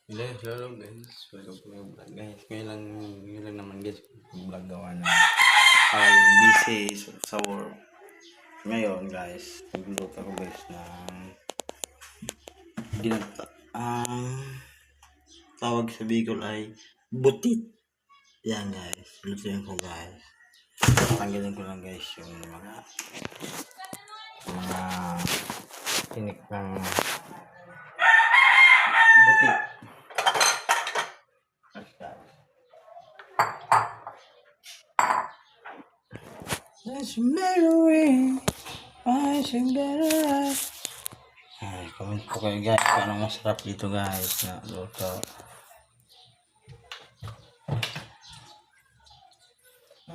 Hello guys, welcome to my vlog guys. Ngayon lang naman guys, vlog gawa na ay busy sa work. Ngayon guys, nagluluto ako guys ng ginata. Ang tawag sa Bicol ay butit. Yan guys, lutuin ko guys. Tanggalin ko lang guys yung mga tinik ng butit. Let's marry, I sing better life. Ay, comment po kayo guys kung anong masarap dito guys na luto.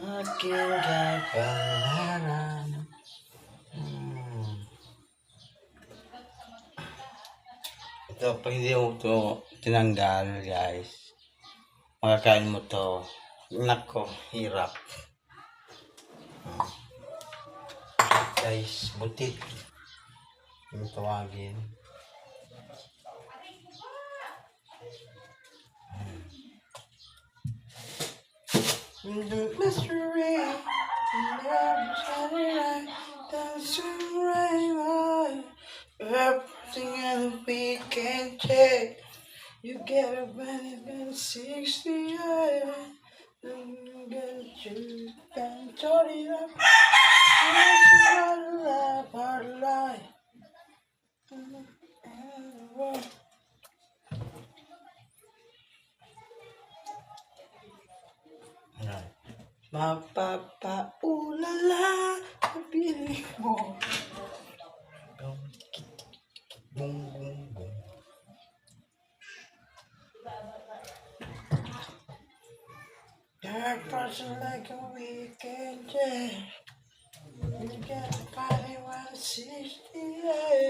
Aking kapalaran. Ito, pag hindi mo ito tinanggal guys, makakain mo to. Nako, hirap. Guys, butit. Yung tawagin. The mystery, never satisfied. That's right. Everything else we can check. You get a benefit 68. Then you get a juice and totally up. Part of life. Mapapaulala sa piling mo. Boom, boom, boom. Dark person like a weekend, yeah. You get a body 168.